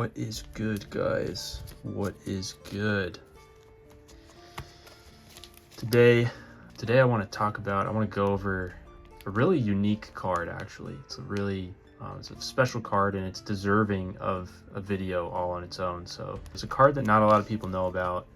What is good, guys? What is good? Today I want to go over a really unique card. Actually, it's it's a special card, and it's deserving of a video all on its own. So it's a card that not a lot of people know about.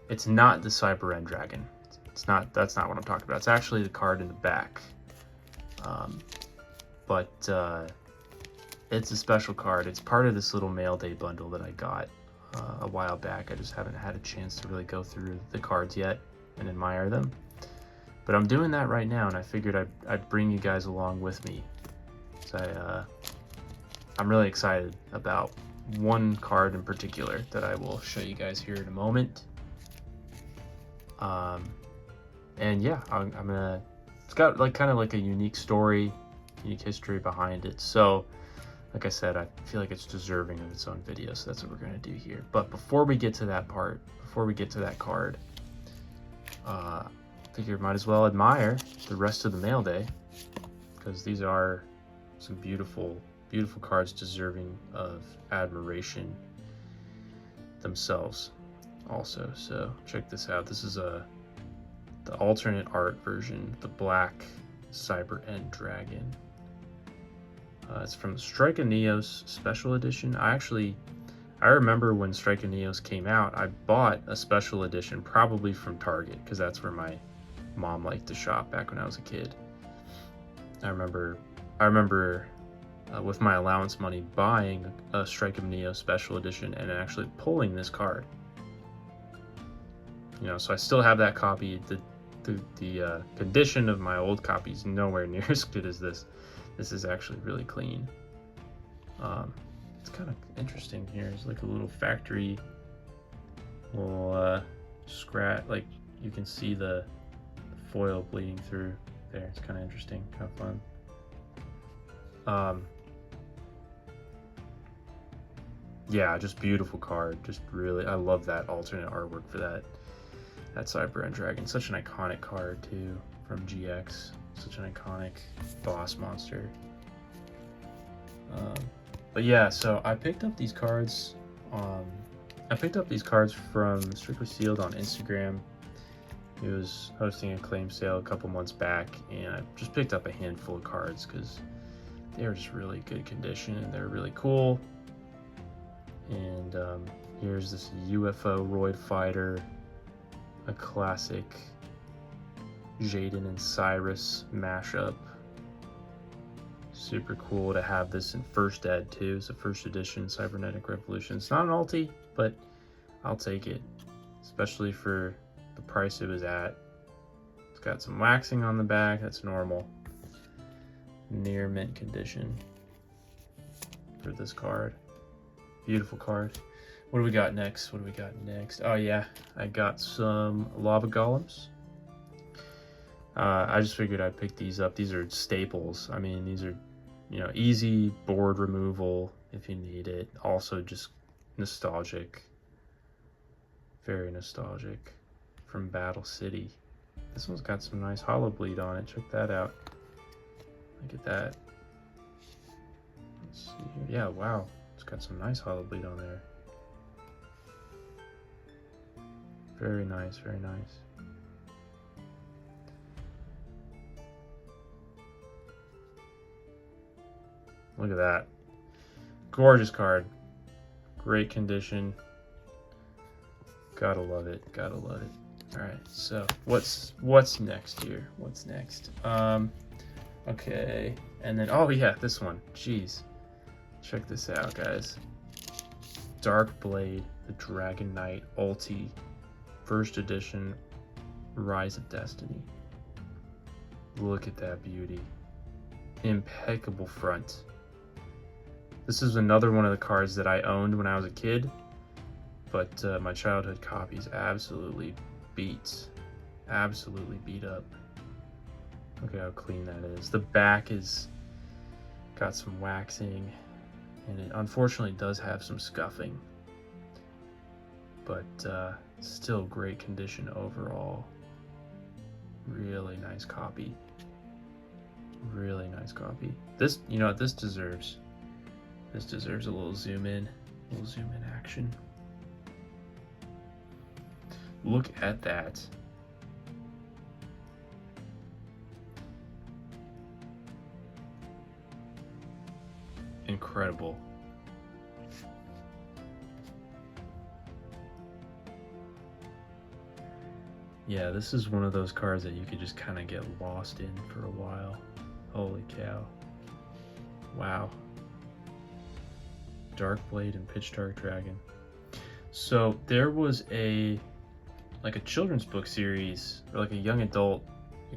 It's not the Cyber End Dragon. That's not what I'm talking about. It's actually the card in the back. It's a special card. It's part of this little mail day bundle that I got a while back. I just haven't had a chance to really go through the cards yet and admire them. But I'm doing that right now, and I figured I'd bring you guys along with me. So I'm really excited about one card in particular that I will show you guys here in a moment. And yeah, it's got kind of like a unique story, unique history behind it. So like I said, I feel like it's deserving of its own video, so that's what we're going to do here. But before we get to that card, I figured might as well admire the rest of the mail day, because these are some beautiful, beautiful cards deserving of admiration themselves also. So check this out. This is the alternate art version, the black Cyber End Dragon. It's from Strike of Neos Special Edition. I remember when Strike of Neos came out, I bought a special edition, probably from Target, because that's where my mom liked to shop back when I was a kid. I remember with my allowance money buying a Strike of Neos Special Edition and actually pulling this card. You know, so I still have that copy. The condition of my old copy is nowhere near as good as this. This is actually really clean. It's kind of interesting here. It's like a little factory, little scratch. Like you can see the foil bleeding through there. It's kind of interesting, kind of fun. Yeah, just beautiful card. Just really, I love that alternate artwork for that Cyber End Dragon. Such an iconic card too, from GX. Such an iconic boss monster. But yeah, so I picked up these cards. From Strictly Sealed on Instagram. He was hosting a claim sale a couple months back, and I just picked up a handful of cards because they were just really good condition and they're really cool. And here's this UFO Roid Fighter, a classic Jaden and Cyrus mashup. Super cool to have this in first ed too. It's a first edition Cybernetic Revolution. It's not an ulti, but I'll take it, especially for the price it was at. It's got some waxing on the back. That's normal. Near mint condition for this card. Beautiful card. What do we got next? Oh yeah, I got some lava golems. I just figured I'd pick these up. These are staples. I mean, these are, you know, easy board removal if you need it. Also just nostalgic. Very nostalgic from Battle City. This one's got some nice hollow bleed on it. Check that out. Look at that. Let's see here. Yeah, wow. It's got some nice hollow bleed on there. Very nice, very nice. Look at that. Gorgeous card. Great condition. Gotta love it. Gotta love it. Alright, so what's next here? What's next? Okay. And then, oh yeah, this one. Jeez. Check this out, guys. Dark Blade, the Dragon Knight Ulti, first edition, Rise of Destiny. Look at that beauty. Impeccable front. This is another one of the cards that I owned when I was a kid, but my childhood copies absolutely beat up. Look at how clean that is. The back is got some waxing, and it unfortunately does have some scuffing, but still great condition overall. Really nice copy. Really nice copy. This, you know, this deserves a little zoom in We'll zoom in action. Look at that. Incredible. Yeah, this is one of those cards that you could just kind of get lost in for a while. Holy cow. Wow. Dark Blade and Pitch Dark Dragon. So there was a children's book series, or like a young adult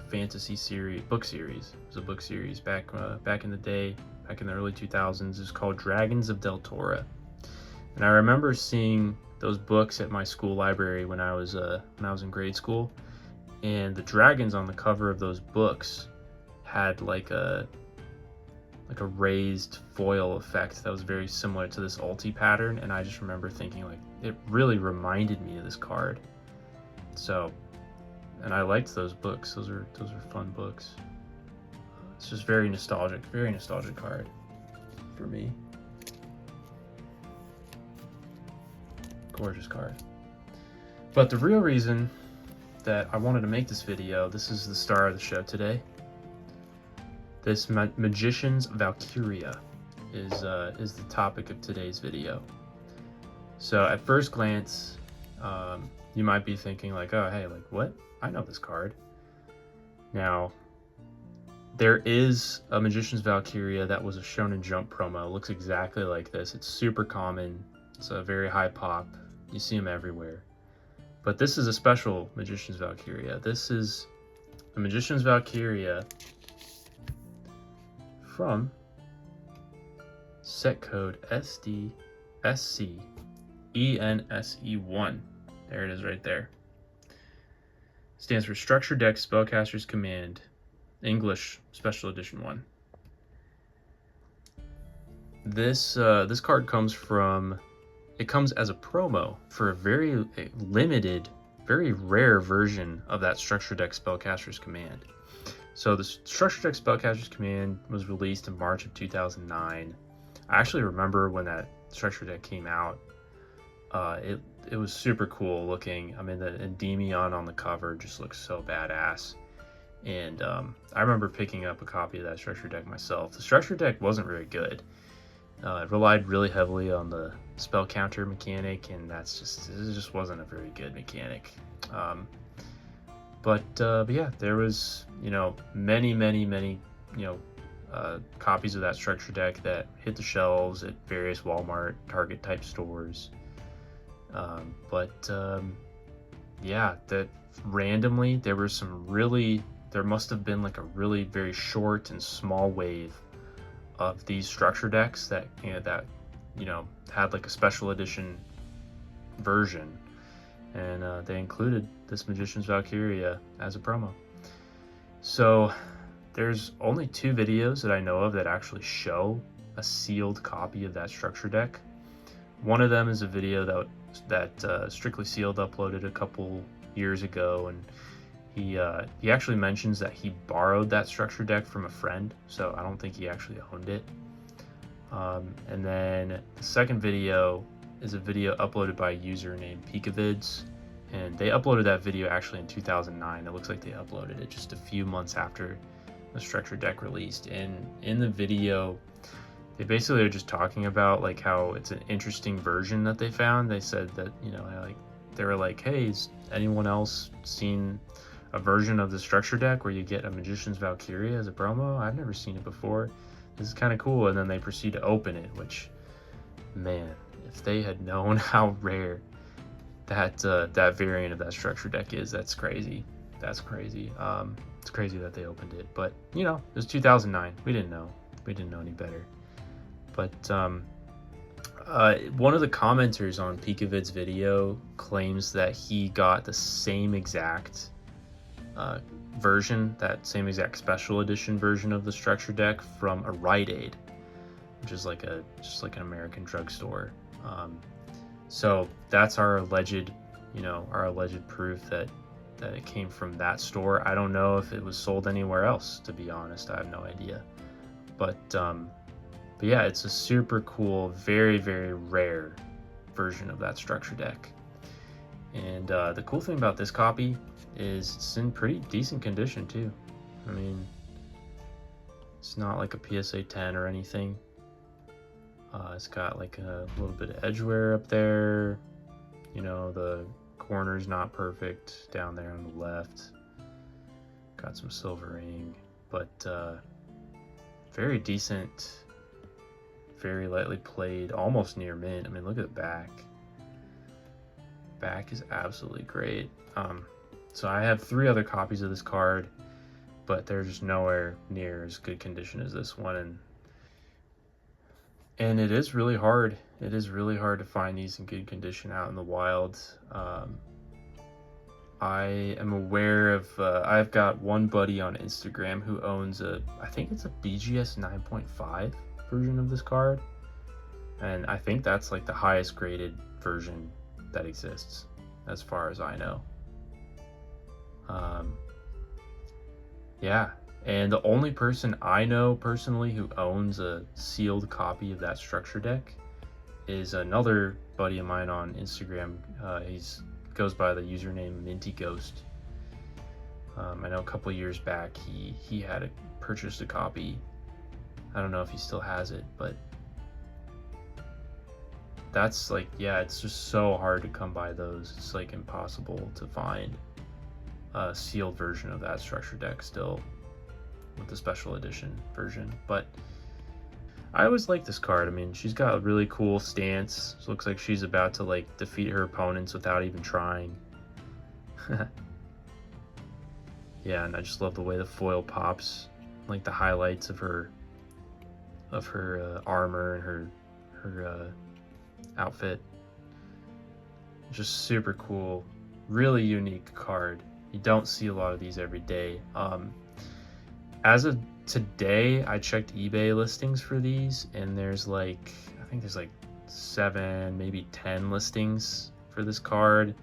fantasy series, book series. It was a book series back in the day, back in the early 2000s. It's called Dragons of Deltora. And I remember seeing those books at my school library when I was in grade school, and the dragons on the cover of those books had like a raised foil effect that was very similar to this ulti pattern, and I just remember thinking like it really reminded me of this card. So, and I liked those books. Those are fun books. It's just very nostalgic card for me. Gorgeous card. But the real reason that I wanted to make this video, this is the star of the show today. This Magician's Valkyria is the topic of today's video. So at first glance, you might be thinking like, oh, hey, like what? I know this card. Now, there is a Magician's Valkyria that was a Shonen Jump promo. It looks exactly like this. It's super common. It's a very high pop. You see them everywhere. But this is a special Magician's Valkyria. This is a Magician's Valkyria from set code SDSC-ENSE1. There it is right there. Stands for Structure Deck Spellcaster's Command, English Special Edition 1. This card comes as a promo for a very limited, very rare version of that Structure Deck Spellcaster's Command. So the Structure Deck Spellcaster's Command was released in March of 2009. I actually remember when that Structure Deck came out. It was super cool looking. I mean, the Endymion on the cover just looks so badass. And I remember picking up a copy of that Structure Deck myself. The Structure Deck wasn't very good. It relied really heavily on the spell counter mechanic, and it just wasn't a very good mechanic. But yeah, there was, many, copies of that Structure Deck that hit the shelves at various Walmart, Target type stores. Yeah, that randomly there must have been like a really very short and small wave of these Structure Decks that had like a special edition version, and they included this Magician's Valkyria as a promo. So there's only 2 videos that I know of that actually show a sealed copy of that Structure Deck. One of them is a video that Strictly Sealed uploaded a couple years ago, and he actually mentions that he borrowed that Structure Deck from a friend, so I don't think he actually owned it. And then the second video is a video uploaded by a user named Pikavids, and they uploaded that video actually in 2009. It looks like they uploaded it just a few months after the Structure Deck released. And in the video, they basically are just talking about like how it's an interesting version that they found. They said that, they were like, hey, has anyone else seen a version of the Structure Deck where you get a Magician's Valkyria as a promo? I've never seen it before. This is kind of cool. And then they proceed to open it, which, man, if they had known how rare that variant of that Structure Deck is, that's crazy. That's crazy. It's crazy that they opened it, but it was 2009. We didn't know any better. But one of the commenters on Pikavid's video claims that he got the same exact version, that same exact special edition version of the Structure Deck from a Rite Aid, which is just like an American drugstore. So that's our alleged proof that it came from that store. I don't know if it was sold anywhere else, to be honest. I have no idea. But But yeah, it's a super cool, very, very rare version of that structure deck. And the cool thing about this copy is it's in pretty decent condition too. I mean, it's not like a PSA 10 or anything. It's got like a little bit of edge wear up there. You know, the corner's not perfect down there on the left. Got some silvering, but very decent, very lightly played, almost near mint. I mean, look at the back. Back is absolutely great. So I have 3 other copies of this card, but they're just nowhere near as good condition as this one, and it is really hard. It is really hard to find these in good condition out in the wild. I am aware of, I've got one buddy on Instagram who owns I think it's a BGS 9.5 version of this card. And I think that's like the highest graded version that exists, as far as I know. Yeah, and the only person I know personally who owns a sealed copy of that structure deck is another buddy of mine on Instagram. Goes by the username Minty Ghost. I know a couple years back he had purchased a copy. I don't know if he still has it, but that's like, yeah, it's just so hard to come by those. It's like impossible to find a sealed version of that structure deck still with the special edition version. But I always like this card. I mean, she's got a really cool stance. It looks like she's about to like defeat her opponents without even trying. Yeah, and I just love the way the foil pops, like the highlights of her armor and her outfit. Just super cool, really unique card. You don't see a lot of these every day. As of today, I checked eBay listings for these, and there's like, I think there's like 7, maybe 10 listings for this card.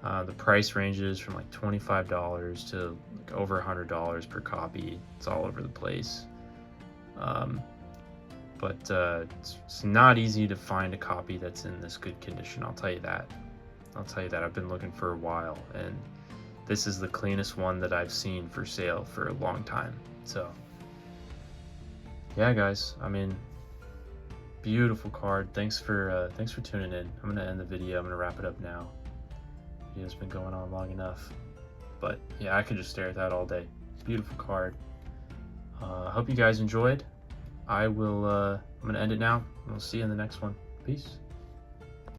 The price ranges from like $25 to like over $100 per copy. It's all over the place. But it's not easy to find a copy that's in this good condition, I'll tell you that. I've been looking for a while, and this is the cleanest one that I've seen for sale for a long time. So yeah, guys, I mean, beautiful card. Thanks for tuning in. I'm gonna end the video. I'm gonna wrap it up now. The video's been going on long enough, but yeah, I could just stare at that all day. Beautiful card. Hope you guys enjoyed. I'm gonna end it now, and we'll see you in the next one. Peace.